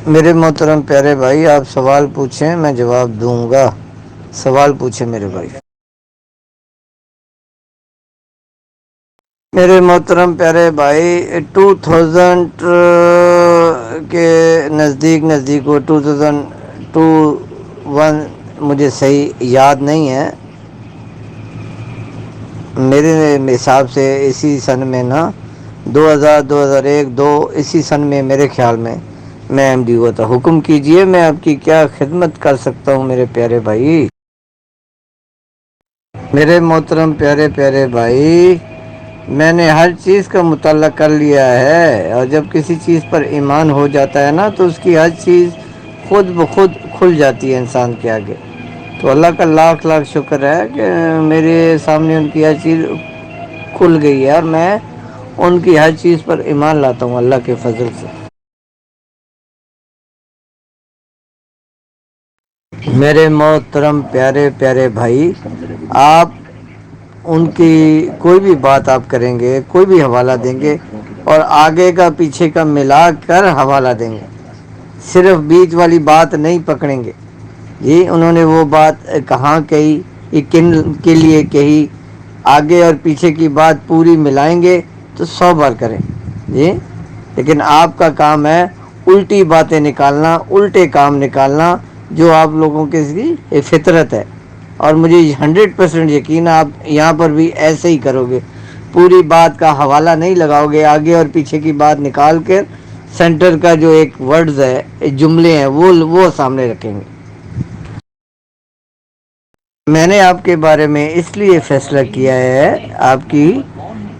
میرے محترم پیارے بھائی، آپ سوال پوچھیں میں جواب دوں گا۔ سوال پوچھیں میرے بھائی۔ میرے محترم پیارے بھائی، 2000 کے نزدیک وہ 2001، مجھے صحیح یاد نہیں ہے۔ میرے حساب سے اسی سن میں نا 2000، 2001، 2 اسی سن میں میرے خیال میں ایم ڈی ہوا تھا۔ حکم کیجئے، میں آپ کی کیا خدمت کر سکتا ہوں میرے پیارے بھائی۔ میرے محترم پیارے بھائی، میں نے ہر چیز کا مطالعہ کر لیا ہے، اور جب کسی چیز پر ایمان ہو جاتا ہے نا تو اس کی ہر چیز خود بخود کھل جاتی ہے انسان کے آگے۔ تو اللہ کا لاکھ لاکھ شکر ہے کہ میرے سامنے ان کی ہر چیز کھل گئی ہے، اور میں ان کی ہر چیز پر ایمان لاتا ہوں اللہ کے فضل سے۔ میرے محترم پیارے بھائی، آپ ان کی کوئی بھی بات آپ کریں گے، کوئی بھی حوالہ دیں گے، اور آگے کا پیچھے کا ملا کر حوالہ دیں گے، صرف بیچ والی بات نہیں پکڑیں گے۔ جی انہوں نے وہ بات کہاں کہی، یہ کن کے لیے کہی، آگے اور پیچھے کی بات پوری ملائیں گے تو 100 بار کریں جی۔ لیکن آپ کا کام ہے الٹی باتیں نکالنا، الٹے کام نکالنا، جو آپ لوگوں کے فطرت ہے، اور مجھے 100% یقین ہے آپ یہاں پر بھی ایسے ہی کرو گے۔ پوری بات کا حوالہ نہیں لگاؤ گے، آگے اور پیچھے کی بات نکال کر سینٹر کا جو ایک ورڈز ہے، جملے ہیں، وہ سامنے رکھیں گے۔ میں نے آپ کے بارے میں اس لیے فیصلہ کیا ہے، آپ کی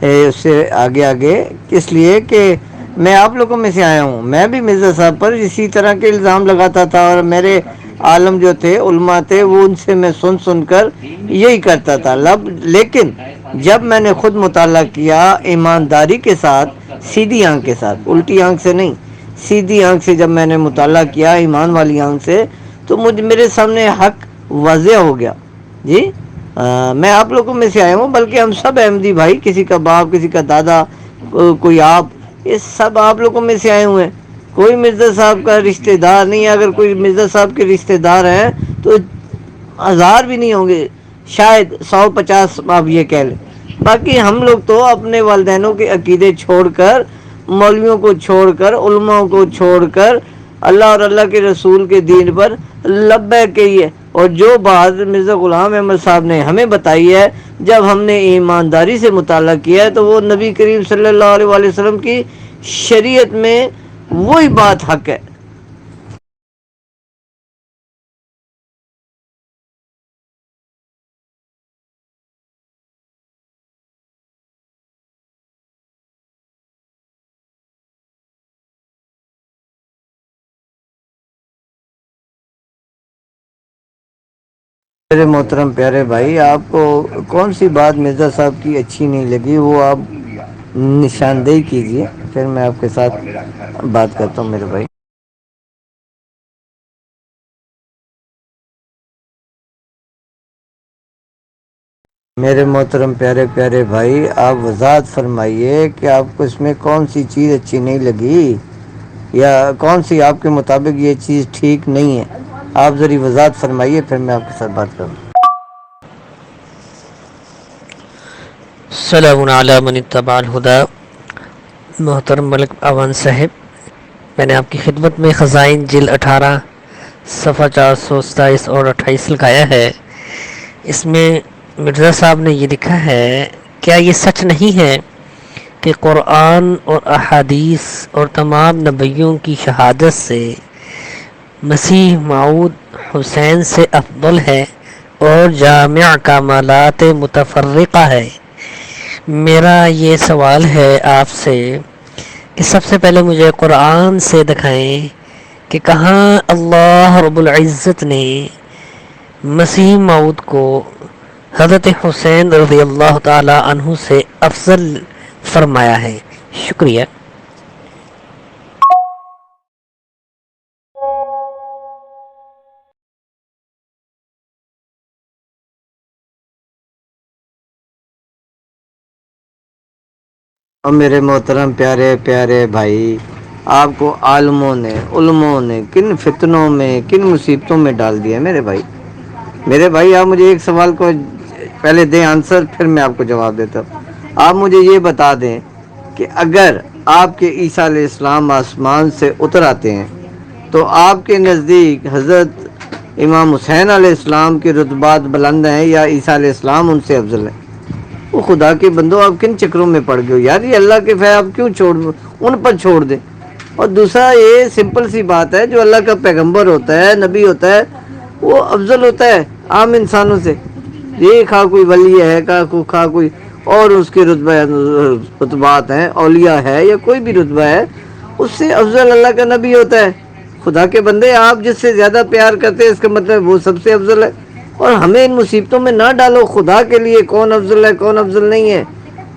اس سے آگے اس لیے کہ میں آپ لوگوں میں سے آیا ہوں۔ میں بھی مرزا صاحب پر اسی طرح کے الزام لگاتا تھا، اور میرے عالم جو تھے، علماء تھے، وہ ان سے میں سن کر یہی کرتا تھا۔ لیکن جب میں نے خود مطالعہ کیا ایمانداری کے ساتھ، سیدھی آنکھ کے ساتھ، الٹی آنکھ سے نہیں، سیدھی آنکھ سے جب میں نے مطالعہ کیا، ایمان والی آنکھ سے، تو میرے سامنے حق واضح ہو گیا جی۔ میں آپ لوگوں میں سے آیا ہوں، بلکہ ہم سب احمدی بھائی، کسی کا باپ، کسی کا دادا، کوئی آپ، یہ سب آپ لوگوں میں سے آئے ہوئے ہیں۔ کوئی مرزا صاحب کا رشتہ دار نہیں ہے۔ اگر کوئی مرزا صاحب کے رشتہ دار ہیں تو 1000 بھی نہیں ہوں گے، شاید 150 آپ یہ کہہ لیں۔ باقی ہم لوگ تو اپنے والدینوں کے عقیدے چھوڑ کر، مولویوں کو چھوڑ کر، علماء کو چھوڑ کر، اللہ اور اللہ کے رسول کے دین پر لبیک کہی ہے۔ اور جو بات مرزا غلام احمد صاحب نے ہمیں بتائی ہے، جب ہم نے ایمانداری سے مطالعہ کیا ہے، تو وہ نبی کریم صلی اللہ علیہ وسلم کی شریعت میں وہی بات حق ہے۔ میرے محترم پیارے بھائی، آپ کو کون سی بات مرزا صاحب کی اچھی نہیں لگی، وہ آپ نشاندہی کیجئے، پھر میں آپ کے ساتھ بات کرتا ہوں میرے بھائی۔ میرے محترم پیارے بھائی، آپ وضاحت فرمائیے کہ آپ کو اس میں کون سی چیز اچھی نہیں لگی، یا کون سی آپ کے مطابق یہ چیز ٹھیک نہیں ہے۔ آپ ذرا وضاحت فرمائیے، پھر میں آپ کے ساتھ بات کروں۔ سلام علی من اتبع الہدی۔ محترم ملک اعوان صاحب، میں نے آپ کی خدمت میں خزائن جلد 18 صفحہ 427 اور 28 لکھایا ہے۔ اس میں مرزا صاحب نے یہ لکھا ہے، کیا یہ سچ نہیں ہے کہ قرآن اور احادیث اور تمام نبیوں کی شہادت سے مسیح موعود حسین سے افضل ہے اور جامع کمالات متفرقہ ہے؟ میرا یہ سوال ہے آپ سے کہ سب سے پہلے مجھے قرآن سے دکھائیں کہ کہاں اللہ رب العزت نے مسیح موعود کو حضرت حسین رضی اللہ تعالی عنہ سے افضل فرمایا ہے۔ شکریہ۔ اور میرے محترم پیارے بھائی، آپ کو عالموں نے علماء نے کن فتنوں میں کن مصیبتوں میں ڈال دیا میرے بھائی. میرے بھائی آپ مجھے ایک سوال کو پہلے دیں آنسر، پھر میں آپ کو جواب دیتا ہوں. آپ مجھے یہ بتا دیں کہ اگر آپ کے عیسیٰ علیہ السلام آسمان سے اتر آتے ہیں تو آپ کے نزدیک حضرت امام حسین علیہ السلام کی رتبات بلند ہیں یا عیسیٰ علیہ السلام ان سے افضل ہیں؟ وہ خدا کے بندو آپ کن چکروں میں پڑ گئے ہو یار؟ یہ اللہ کے فیض آپ کیوں ان پر چھوڑ دیں؟ اور دوسرا یہ سمپل سی بات ہے، جو اللہ کا پیغمبر ہوتا ہے، نبی ہوتا ہے، وہ افضل ہوتا ہے عام انسانوں سے. یہ خواہ کوئی ولی ہے، خواہ کوئی اور اس کے رتبات ہیں، اولیاء ہے یا کوئی بھی رتبہ ہے، اس سے افضل اللہ کا نبی ہوتا ہے. خدا کے بندے آپ جس سے زیادہ پیار کرتے ہیں اس کا مطلب وہ سب سے افضل ہے. اور ہمیں ان مصیبتوں میں نہ ڈالو. خدا کے لیے کون افضل ہے کون افضل نہیں ہے؟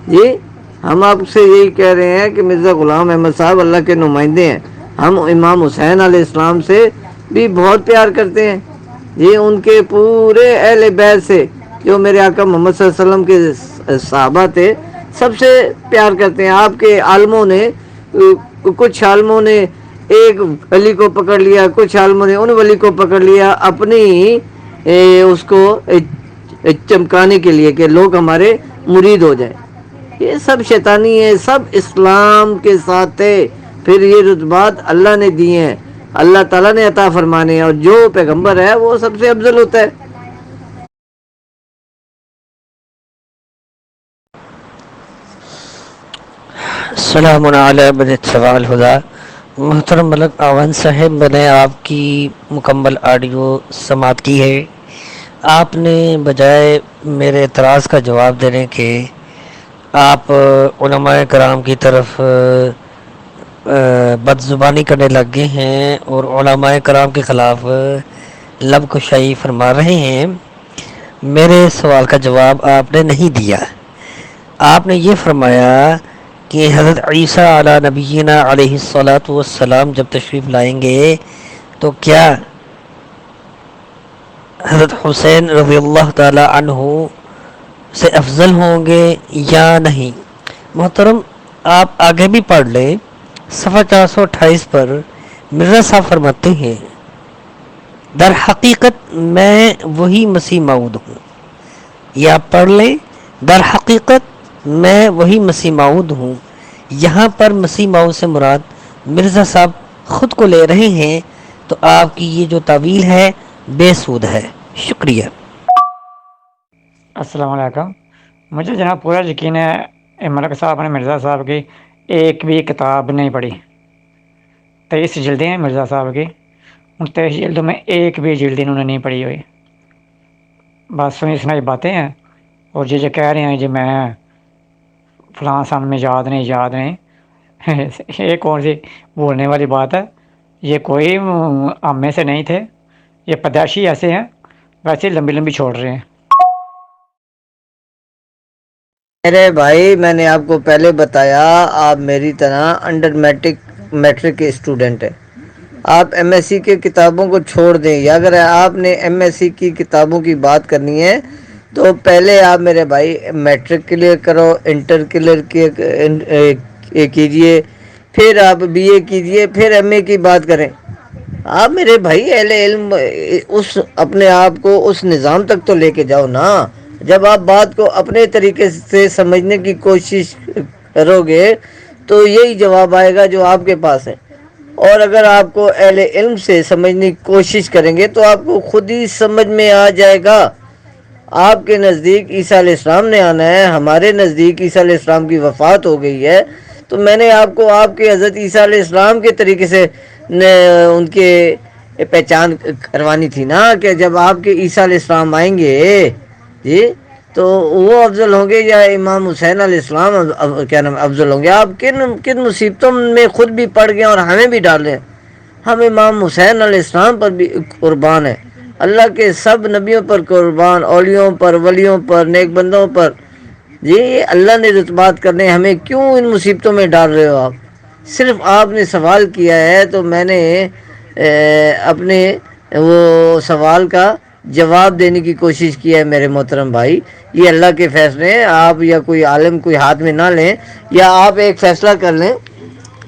جی ہم آپ سے یہی کہہ رہے ہیں کہ مرزا غلام احمد صاحب اللہ کے نمائندے ہیں. ہم امام حسین علیہ السلام سے بھی بہت پیار کرتے ہیں. یہ ان کے پورے اہل بیت سے، جو میرے آقا محمد صلی اللہ علیہ وسلم کے صحابہ تھے، سب سے پیار کرتے ہیں. آپ کے عالموں نے، کچھ عالموں نے ایک ولی کو پکڑ لیا، کچھ عالموں نے ان ولی کو پکڑ لیا اپنی اس کو چمکانے کے لیے کہ لوگ ہمارے مرید ہو جائیں. یہ سب شیطانی ہے، سب اسلام کے ساتھ تھے. پھر یہ رتبات اللہ نے دیے ہیں، اللہ تعالیٰ نے عطا فرمانے ہیں، اور جو پیغمبر ہے وہ سب سے افضل ہوتا ہے. السلام علیکم سوال خدا. محترم ملک آون صاحب، میں نے آپ کی مکمل آڈیو سماعت کی ہے. آپ نے بجائے میرے اعتراض کا جواب دینے کے آپ علماء کرام کی طرف بد زبانی کرنے لگ گئے ہیں اور علماء کرام کے خلاف لب کشائی فرما رہے ہیں. میرے سوال کا جواب آپ نے نہیں دیا. آپ نے یہ فرمایا کہ حضرت عیسیٰ علی نبینا علیہ الصلاۃ والسلام جب تشریف لائیں گے تو کیا حضرت حسین رضی اللہ تعالی عنہ سے افضل ہوں گے یا نہیں؟ محترم آپ آگے بھی پڑھ لیں، صفحہ 428 پر مرزا صاحب فرماتے ہیں در حقیقت میں وہی مسیح موعود ہوں. یہ آپ پڑھ لیں، در حقیقت میں وہی مسیح موعود ہوں. یہاں پر مسیح موعود سے مراد مرزا صاحب خود کو لے رہے ہیں، تو آپ کی یہ جو تعویل ہے بے سود ہے. شکریہ. السلام علیکم. مجھے جناب پورا یقین ہے ملک صاحب نے مرزا صاحب کی ایک بھی کتاب نہیں پڑھی. 23 جلدیں ہیں مرزا صاحب کی، ان 23 جلدوں میں ایک بھی جلد انہوں نے نہیں پڑھی ہوئی. بس سنی سنائی باتیں ہیں، اور جو کہہ رہے ہیں جی میں فلاں سن میں یاد نہیں یہ کون سی بولنے والی بات ہے؟ یہ کوئی ہم میں سے نہیں تھے، یہ پیدائشی ایسے ہیں، ویسے لمبی لمبی چھوڑ رہے ہیں. میرے بھائی میں نے آپ کو پہلے بتایا، آپ میری طرح انڈر میٹرک کے اسٹوڈنٹ ہیں. آپ ایم ایس سی کے کتابوں کو چھوڑ دیں، یا اگر آپ نے ایم ایس سی کی کتابوں کی بات کرنی ہے تو پہلے آپ میرے بھائی میٹرک کلیئر کرو، انٹر کلیئر کیجئے، پھر آپ بی اے کیجئے، پھر ایم اے کی بات کریں. آپ میرے بھائی اہل علم اس اپنے آپ کو اس نظام تک تو لے کے جاؤ نا. جب آپ بات کو اپنے طریقے سے سمجھنے کی کوشش کرو گے تو یہی جواب آئے گا جو آپ کے پاس ہے. اور اگر آپ کو اہل علم سے سمجھنے کی کوشش کریں گے تو آپ کو خود ہی سمجھ میں آ جائے گا. آپ کے نزدیک عیسیٰ علیہ السلام نے آنا ہے، ہمارے نزدیک عیسیٰ علیہ السلام کی وفات ہو گئی ہے. تو میں نے آپ کو آپ کے حضرت عیسیٰ علیہ السلام کے طریقے سے ان کے پہچان کروانی تھی نا، کہ جب آپ کے عیسیٰ علیہ السلام آئیں گے جی تو وہ افضل ہوں گے یا امام حسین علیہ السلام کیا نام افضل ہوں گے؟ آپ کن مصیبتوں میں خود بھی پڑ گئے اور ہمیں بھی ڈال رہے ہیں. ہم امام حسین علیہ السلام پر بھی قربان ہیں، اللہ کے سب نبیوں پر قربان، اولیوں پر، ولیوں پر، نیک بندوں پر. جی اللہ نے رتبات کرنے، ہمیں کیوں ان مصیبتوں میں ڈال رہے ہو آپ؟ صرف آپ نے سوال کیا ہے تو میں نے اپنے وہ سوال کا جواب دینے کی کوشش کی ہے. میرے محترم بھائی، یہ اللہ کے فیصلے ہیں، آپ یا کوئی عالم کوئی ہاتھ میں نہ لیں، یا آپ ایک فیصلہ کر لیں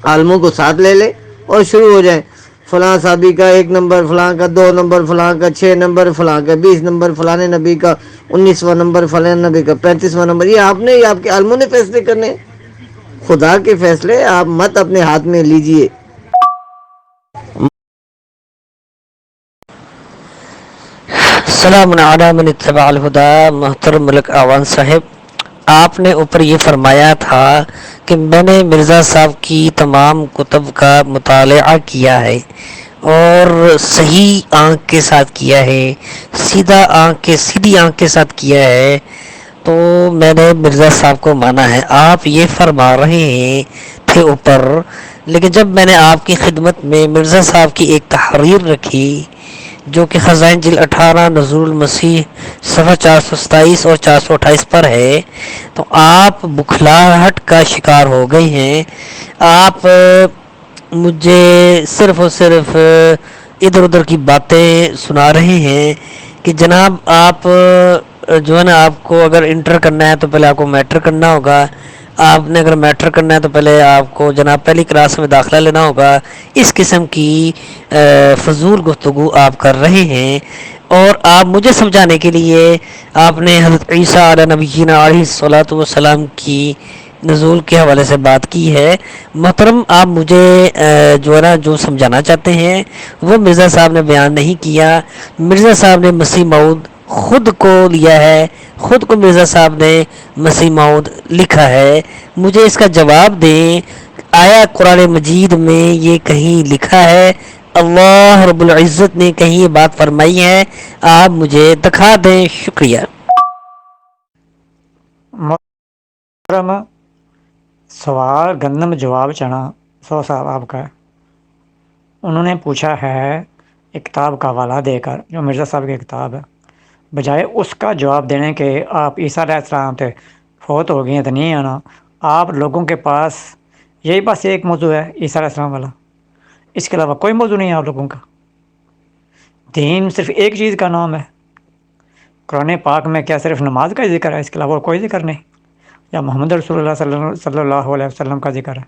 عالموں کو ساتھ لے لے اور شروع ہو جائیں، فلاں صحابی کا 1 نمبر، فلاں کا 2 نمبر، فلاں کا 6 نمبر، فلاں کا 20 نمبر، فلاں نبی کا 19واں نمبر، فلاں نبی کا 35واں نمبر. یہ آپ نے، یہ آپ کے عالموں نے فیصلے کرنے. خدا کے فیصلے آپ مت اپنے ہاتھ میں لیجئے. السلام علی من اتبع الہدا. محترم ملک اعوان صاحب، آپ نے اوپر یہ فرمایا تھا کہ میں نے مرزا صاحب کی تمام کتب کا مطالعہ کیا ہے اور صحیح آنکھ کے ساتھ کیا ہے، سیدھی آنکھ کے ساتھ کیا ہے، تو میں نے مرزا صاحب کو مانا ہے. آپ یہ فرما رہے تھے اوپر، لیکن جب میں نے آپ کی خدمت میں مرزا صاحب کی ایک تحریر رکھی جو کہ خزائن جلد 18 نزول المسیح صفحہ 427 اور 428 پر ہے، تو آپ بکھلاہٹ کا شکار ہو گئے ہیں. آپ مجھے صرف اور صرف ادھر ادھر کی باتیں سنا رہے ہیں کہ جناب آپ جو ہے نا، آپ کو اگر انٹر کرنا ہے تو پہلے آپ کو میٹر کرنا ہوگا، آپ نے اگر میٹر کرنا ہے تو پہلے آپ کو جناب پہلی کلاس میں داخلہ لینا ہوگا. اس قسم کی فضول گفتگو آپ کر رہے ہیں، اور آپ مجھے سمجھانے کے لیے آپ نے حضرت عیسیٰ علیہ نبینا علیہ الصلوۃ والسلام کی نزول کے حوالے سے بات کی ہے. محترم، آپ مجھے جو ہے نا جو سمجھانا چاہتے ہیں وہ مرزا صاحب نے بیان نہیں کیا. مرزا صاحب نے مسیح موعود خود کو لیا ہے، خود کو مرزا صاحب نے مسیح موعود لکھا ہے. مجھے اس کا جواب دیں، آیا قرآن مجید میں یہ کہیں لکھا ہے؟ اللہ رب العزت نے کہیں یہ بات فرمائی ہے؟ آپ مجھے دکھا دیں. شکریہ. محترم، سوال گندم جواب چنا صاحب آپ کا ہے. انہوں نے پوچھا ہے ایک کتاب کا حوالہ دے کر، جو مرزا صاحب کی کتاب ہے، بجائے اس کا جواب دینے کے آپ عیسیٰ علیہ السلام تھے فوت ہو گئے ہیں تو نہیں آنا. آپ لوگوں کے پاس یہی بس ایک موضوع ہے عیسیٰ علیہ السلام والا، اس کے علاوہ کوئی موضوع نہیں ہے آپ لوگوں کا. دین صرف ایک چیز کا نام ہے. قرآن پاک میں کیا صرف نماز کا ذکر ہے؟ اس کے علاوہ کوئی ذکر نہیں. یا محمد رسول اللہ صلی اللہ علیہ وسلم کا ذکر ہے؟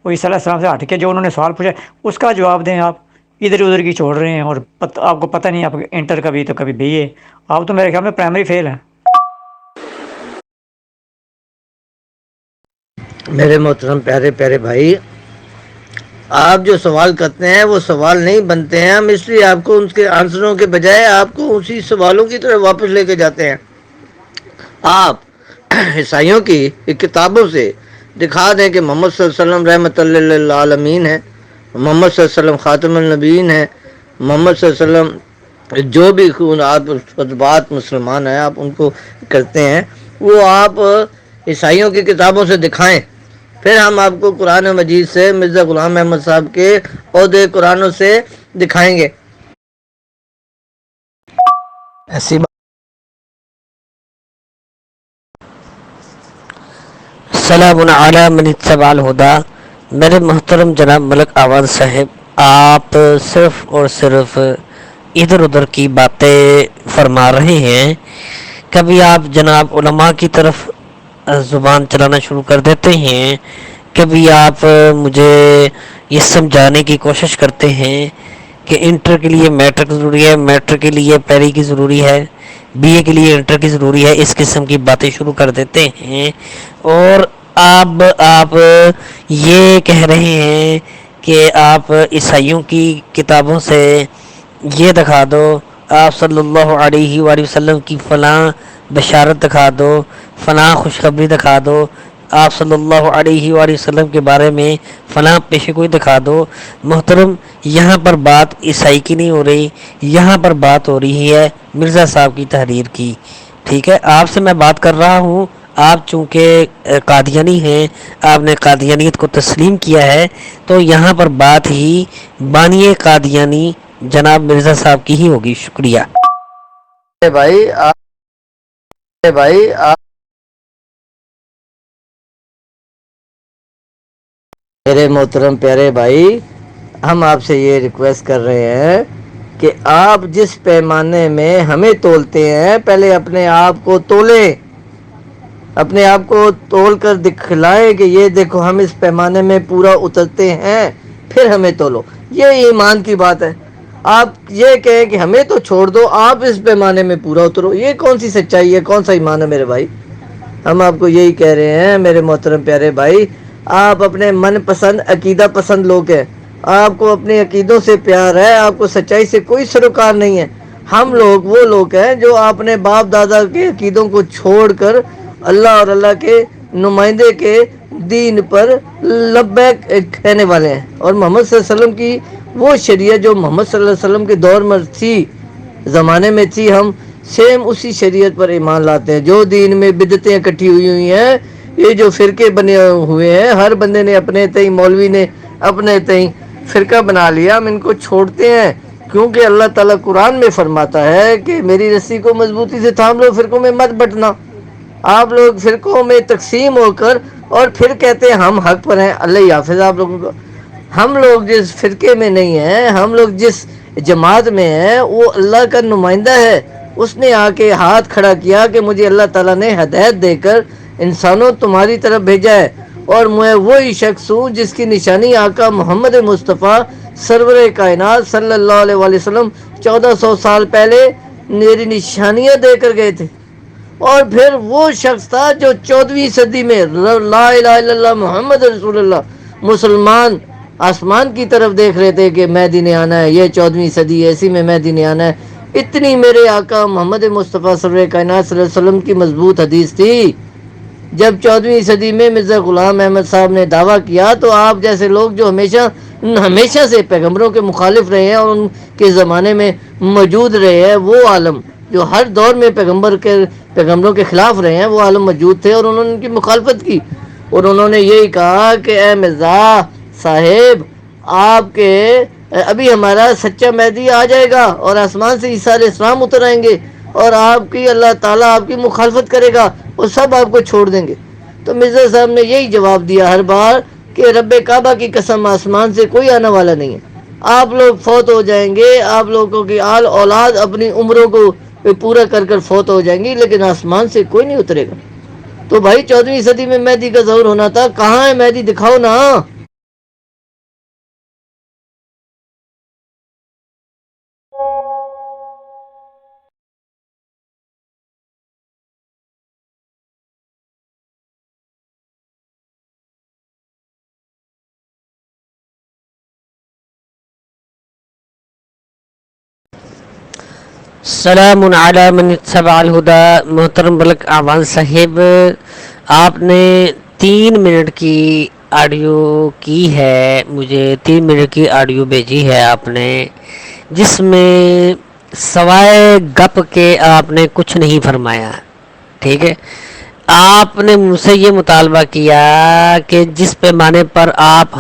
وہ عیسیٰ علیہ السلام سے ہٹ کے جو انہوں نے سوال پوچھا اس کا جواب دیں. آپ ادھر ادھر کی چھوڑ رہے ہیں، اور آپ کو پتہ نہیں، آپ انٹر کبھی تو کبھی بی اے. آپ تو میرے خیال میں پرائمری فیل ہیں. میرے محترم پیارے پیارے بھائی، آپ جو سوال کرتے ہیں وہ سوال نہیں بنتے ہیں. ہم اس لیے آپ کو ان کے آنسروں کے بجائے آپ کو اسی سوالوں کی طرف واپس لے کے جاتے ہیں. آپ عیسائیوں کی کتابوں سے دکھا دیں کہ محمد صلی اللہ علیہ وسلم رحمۃ للعالمین ہے، محمد صلی اللہ علیہ وسلم خاتم النبیین ہے، محمد صلی اللہ علیہ وسلم جو بھی آپ بات مسلمان ہیں آپ ان کو کرتے ہیں، وہ آپ عیسائیوں کی کتابوں سے دکھائیں. پھر ہم آپ کو قرآن مجید سے مرزا غلام احمد صاحب کے عہدے قرآنوں سے دکھائیں گے. ایسی السلام علی من اتبع الہدا. میرے محترم جناب ملک اعوان صاحب، آپ صرف اور صرف ادھر ادھر کی باتیں فرما رہے ہیں. کبھی آپ جناب علماء کی طرف زبان چلانا شروع کر دیتے ہیں، کبھی آپ مجھے یہ سمجھانے کی کوشش کرتے ہیں کہ انٹر کے لیے میٹرک ضروری ہے، میٹرک کے لیے پیری کی ضروری ہے، بی اے کے لیے انٹر کی ضروری ہے. اس قسم کی باتیں شروع کر دیتے ہیں، اور آپ یہ کہہ رہے ہیں کہ آپ عیسائیوں کی کتابوں سے یہ دکھا دو، آپ صلی اللہ علیہ وآلہ وسلم کی فلاں بشارت دکھا دو، فلاں خوشخبری دکھا دو، آپ صلی اللہ علیہ وآلہ وسلم کے بارے میں فلاں پیشے گوئی دکھا دو. محترم، یہاں پر بات عیسائی کی نہیں ہو رہی، یہاں پر بات ہو رہی ہے مرزا صاحب کی تحریر کی. ٹھیک ہے، آپ سے میں بات کر رہا ہوں. آپ چونکہ قادیانی ہیں، آپ نے قادیانیت کو تسلیم کیا ہے، تو یہاں پر بات ہی بانی قادیانی جناب مرزا صاحب کی ہی ہوگی. شکریہ. بھائی آپ میرے محترم پیارے بھائی، ہم آپ سے یہ ریکویسٹ کر رہے ہیں کہ آپ جس پیمانے میں ہمیں تولتے ہیں پہلے اپنے آپ کو تولیں. اپنے آپ کو تول کر دکھلائے کہ یہ دیکھو ہم اس پیمانے میں پورا اترتے ہیں، پھر ہمیں تولو. یہ ایمان کی بات ہے. آپ یہ کہیں کہ ہمیں تو چھوڑ دو، آپ اس پیمانے میں پورا اترو، یہ کون سی سچائی ہے، کون سا ایمان ہے میرے بھائی؟ ہم آپ کو یہی کہہ رہے ہیں میرے محترم پیارے بھائی. آپ اپنے من پسند عقیدہ پسند لوگ ہیں، آپ کو اپنے عقیدوں سے پیار ہے، آپ کو سچائی سے کوئی سروکار نہیں ہے. ہم لوگ وہ لوگ ہیں جو اپنے باپ دادا کے عقیدوں کو چھوڑ کر اللہ اور اللہ کے نمائندے کے دین پر لبیک کہنے والے ہیں، اور محمد صلی اللہ علیہ وسلم کی وہ شریعت جو محمد صلی اللہ علیہ وسلم کے دور میں تھی، زمانے میں تھی، ہم سیم اسی شریعت پر ایمان لاتے ہیں. جو دین میں بدعتیں اکٹھی ہوئی ہیں، یہ جو فرقے بنے ہوئے ہیں، ہر بندے نے اپنے تئیں، مولوی نے اپنے تئیں فرقہ بنا لیا، ہم ان کو چھوڑتے ہیں. کیونکہ اللہ تعالیٰ قرآن میں فرماتا ہے کہ میری رسی کو مضبوطی سے تھام لو، فرقوں میں مت بٹنا. آپ لوگ فرقوں میں تقسیم ہو کر اور پھر کہتے ہیں ہم حق پر ہیں. اللہ حافظ آپ لوگوں کو. ہم لوگ جس فرقے میں نہیں ہیں، ہم لوگ جس جماعت میں ہیں، وہ اللہ کا نمائندہ ہے. اس نے آ کے ہاتھ کھڑا کیا کہ مجھے اللہ تعالیٰ نے ہدایت دے کر انسانوں تمہاری طرف بھیجا ہے، اور میں وہی شخص ہوں جس کی نشانی آقا محمد مصطفیٰ سرور کائنات صلی اللہ علیہ وسلم 1400 سال پہلے میری نشانیاں دے کر گئے تھے. اور پھر وہ شخص تھا جو 14ویں صدی میں لا الہ الا اللہ محمد رسول اللہ، مسلمان آسمان کی طرف دیکھ رہے تھے کہ مہدی نے آنا ہے، یہ 14ویں صدی ایسی میں مہدی نے آنا ہے. اتنی میرے آقا محمد مصطفیٰ سرور کائنات صلی اللہ علیہ وسلم کی مضبوط حدیث تھی. جب 14ویں صدی میں مرزا غلام احمد صاحب نے دعویٰ کیا، تو آپ جیسے لوگ جو ہمیشہ سے پیغمبروں کے مخالف رہے ہیں اور ان کے زمانے میں موجود رہے ہیں، وہ عالم جو ہر دور میں پیغمبروں کے خلاف رہے ہیں، وہ عالم موجود تھے اور انہوں نے ان کی مخالفت کی. اور انہوں نے یہی کہا کہ اے مرزا صاحب، آپ کے ابھی ہمارا سچا مہدی آ جائے گا اور آسمان سے عیسیٰ علیہ السلام اتر آئیں گے، اور آپ کی اللہ تعالیٰ آپ کی مخالفت کرے گا، وہ سب آپ کو چھوڑ دیں گے. تو مرزا صاحب نے یہی جواب دیا ہر بار کہ رب کعبہ کی قسم، آسمان سے کوئی آنے والا نہیں ہے. آپ لوگ فوت ہو جائیں گے، آپ لوگوں کی آل اولاد اپنی عمروں کو پورا کر کر فوت ہو جائیں گی، لیکن آسمان سے کوئی نہیں اترے گا. تو بھائی 14ویں صدی میں مہدی کا ظہور ہونا تھا، کہاں ہے مہدی؟ دکھاؤ نا. سلام علی من اتبع الہدی. محترم ملک اعوان صاحب، آپ نے 3 منٹ کی آڈیو کی ہے، مجھے 3 منٹ کی آڈیو بھیجی ہے آپ نے، جس میں سوائے گپ کے آپ نے کچھ نہیں فرمایا. ٹھیک ہے، آپ نے مجھ سے یہ مطالبہ کیا کہ جس پیمانے پر آپ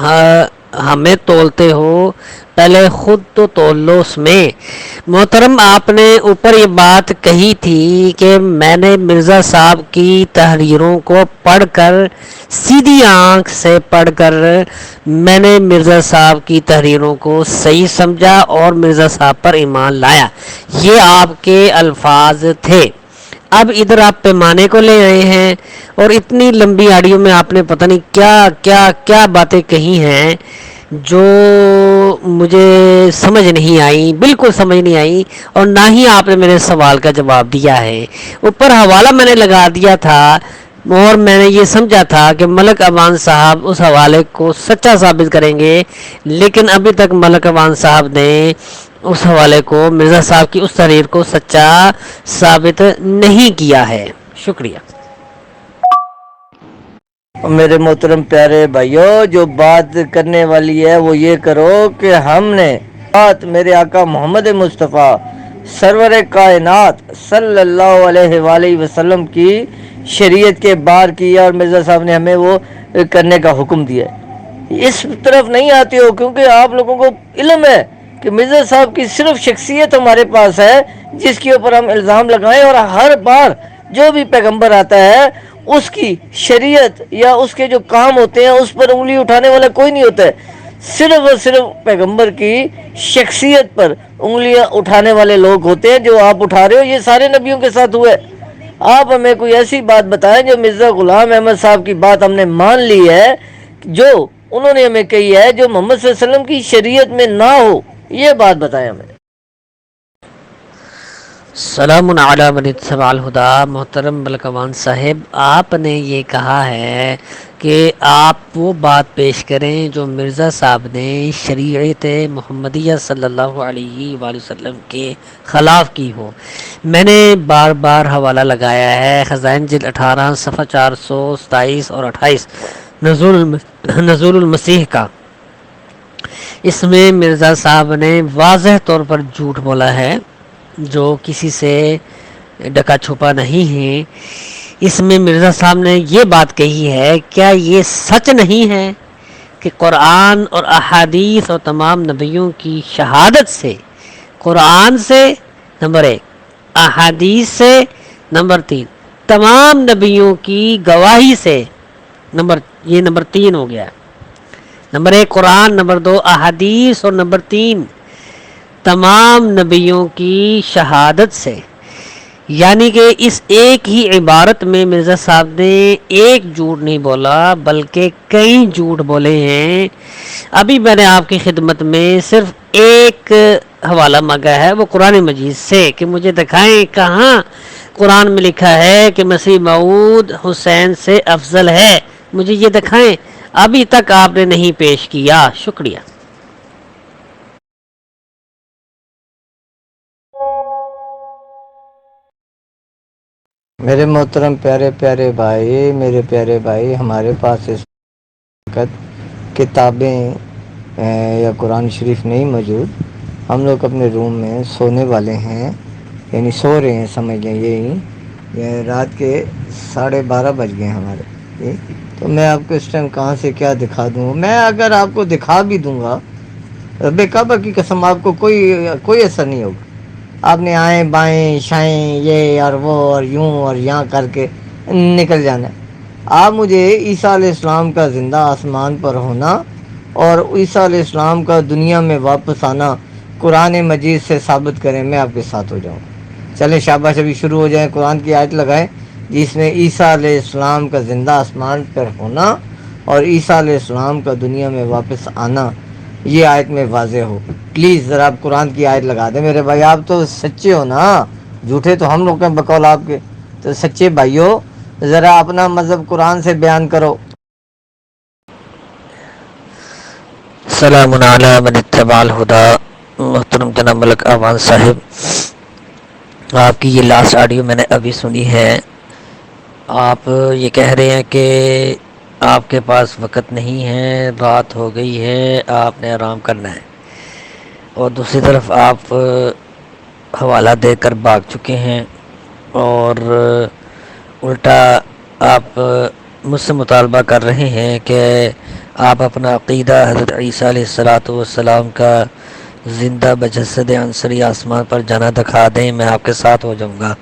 ہمیں تولتے ہو، پہلے خود تو تول لو اس میں. محترم، آپ نے اوپر یہ بات کہی تھی کہ میں نے مرزا صاحب کی تحریروں کو پڑھ کر، سیدھی آنکھ سے پڑھ کر، میں نے مرزا صاحب کی تحریروں کو صحیح سمجھا اور مرزا صاحب پر ایمان لایا. یہ آپ کے الفاظ تھے. اب ادھر آپ پیمانے کو لے آئے ہیں اور اتنی لمبی آڈیو میں آپ نے پتہ نہیں کیا کیا کیا باتیں کہی ہیں جو مجھے سمجھ نہیں آئی، بالکل سمجھ نہیں آئی، اور نہ ہی آپ نے میرے سوال کا جواب دیا ہے. اوپر حوالہ میں نے لگا دیا تھا اور میں نے یہ سمجھا تھا کہ ملک اعوان صاحب اس حوالے کو سچا ثابت کریں گے، لیکن ابھی تک ملک اعوان صاحب نے اس حوالے کو، مرزا صاحب کی اس تحریر کو سچا ثابت نہیں کیا ہے. شکریہ. میرے محترم پیارے بھائیوں، جو بات کرنے والی ہے وہ یہ کرو کہ ہم نے بات میرے آقا محمد مصطفیٰ سرور کائنات صلی اللہ علیہ وآلہ وسلم کی شریعت کے بار کیا، اور مرزا صاحب نے ہمیں وہ کرنے کا حکم دیا. اس طرف نہیں آتے ہو کیونکہ آپ لوگوں کو علم ہے کہ مرزا صاحب کی صرف شخصیت ہمارے پاس ہے جس کے اوپر ہم الزام لگائیں، اور ہر بار جو بھی پیغمبر آتا ہے اس کی شریعت یا اس کے جو کام ہوتے ہیں اس پر انگلی اٹھانے والا کوئی نہیں ہوتا ہے. صرف اور صرف پیغمبر کی شخصیت پر انگلیاں اٹھانے والے لوگ ہوتے ہیں جو آپ اٹھا رہے ہو. یہ سارے نبیوں کے ساتھ ہوا ہے. آپ ہمیں کوئی ایسی بات بتائیں جو مرزا غلام احمد صاحب کی بات ہم نے مان لی ہے، جو انہوں نے ہمیں کہی ہے، جو محمد صلی اللہ علیہ وسلم کی شریعت میں نہ ہو، یہ بات بتائیں ہمیں۔ سلام علی من اتبع الہدی۔ محترم ملک اوان صاحب، آپ نے یہ کہا ہے کہ آپ وہ بات پیش کریں جو مرزا صاحب نے شریعت محمدیہ صلی اللہ علیہ وآلہ وسلم کے خلاف کی ہو۔ میں نے بار بار حوالہ لگایا ہے خزائن جلد 18 صفحہ 427 اور 28 نزول المسیح کا۔ اس میں مرزا صاحب نے واضح طور پر جھوٹ بولا ہے، جو کسی سے ڈکا چھپا نہیں ہے۔ اس میں مرزا صاحب نے یہ بات کہی ہے، کیا یہ سچ نہیں ہے کہ قرآن اور احادیث اور تمام نبیوں کی شہادت سے، قرآن سے نمبر 1، احادیث سے نمبر 3، تمام نبیوں کی گواہی سے یہ نمبر 3 ہو گیا۔ نمبر 1 قرآن، نمبر 2 احادیث اور نمبر 3 تمام نبیوں کی شہادت سے، یعنی کہ اس ایک ہی عبارت میں مرزا صاحب نے ایک جھوٹ نہیں بولا بلکہ کئی جھوٹ بولے ہیں۔ ابھی میں نے آپ کی خدمت میں صرف ایک حوالہ مانگا ہے، وہ قرآن مجید سے، کہ مجھے دکھائیں کہاں قرآن میں لکھا ہے کہ مسیح موعود حسین سے افضل ہے، مجھے یہ دکھائیں۔ ابھی تک آپ نے نہیں پیش کیا۔ شکریہ۔ میرے محترم پیارے بھائی، ہمارے پاس اس وقت کتابیں یا قرآن شریف نہیں موجود۔ ہم لوگ اپنے روم میں سونے والے ہیں، یعنی سو رہے ہیں، سمجھ لیں یہ رات کے 12:30 بج گئے ہمارے۔ تو میں آپ کو اس ٹائم کہاں سے کیا دکھا دوں؟ میں اگر آپ کو دکھا بھی دوں گا، رب کعبہ کی قسم، آپ کو کوئی اثر نہیں ہوگا۔ آپ نے آئیں بائیں شائیں یہ اور وہ اور یوں اور یہاں کر کے نکل جانا ہے۔ آپ مجھے عیسیٰ علیہ السلام کا زندہ آسمان پر ہونا اور عیسیٰ علیہ السلام کا دنیا میں واپس آنا قرآن مجید سے ثابت کریں، میں آپ کے ساتھ ہو جاؤں۔ چلیں شاباش، ابھی شروع ہو جائیں۔ قرآن کی آیت لگائیں جس میں عیسیٰ علیہ السلام کا زندہ آسمان پر ہونا اور عیسیٰ علیہ السلام کا دنیا میں واپس آنا یہ آیت میں واضح ہو۔ پلیز ذرا آپ قرآن کی آیت لگا دیں میرے بھائی۔ آپ تو سچے ہو نا، جھوٹے تو ہم لوگ ہیں بقول آپ کے، تو سچے بھائیو ذرا اپنا مذہب قرآن سے بیان کرو۔ سلام علی من اتبع الہدی۔ محترم جناب ملک اوان صاحب، آپ کی یہ لاسٹ آڈیو میں نے ابھی سنی ہے۔ آپ یہ کہہ رہے ہیں کہ آپ کے پاس وقت نہیں ہے، رات ہو گئی ہے، آپ نے آرام کرنا ہے، اور دوسری طرف آپ حوالہ دے کر بھاگ چکے ہیں، اور الٹا آپ مجھ سے مطالبہ کر رہے ہیں کہ آپ اپنا عقیدہ حضرت عیسیٰ علیہ السلام کا زندہ بجسد عنصری آسمان پر جانا دکھا دیں، میں آپ کے ساتھ ہو جاؤں گا۔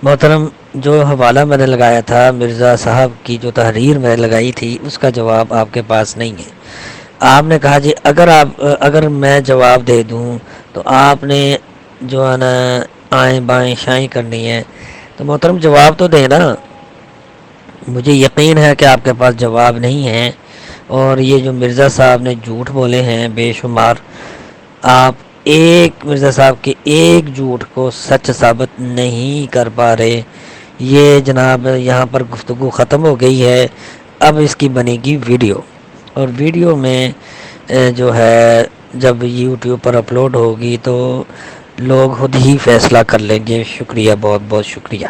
محترم، جو حوالہ میں نے لگایا تھا، مرزا صاحب کی جو تحریر میں نے لگائی تھی، اس کا جواب آپ کے پاس نہیں ہے۔ آپ نے کہا جی اگر میں جواب دے دوں تو آپ نے جو ہے نا آئیں بائیں شائیں کرنی ہے، تو محترم جواب تو دیں نا۔ مجھے یقین ہے کہ آپ کے پاس جواب نہیں ہے، اور یہ جو مرزا صاحب نے جھوٹ بولے ہیں بے شمار، آپ مرزا صاحب کے ایک جھوٹ کو سچ ثابت نہیں کر پا رہے۔ یہ جناب یہاں پر گفتگو ختم ہو گئی ہے، اب اس کی بنے گی ویڈیو، اور ویڈیو میں جو ہے جب یوٹیوب پر اپلوڈ ہوگی تو لوگ خود ہی فیصلہ کر لیں گے۔ شکریہ، بہت بہت شکریہ۔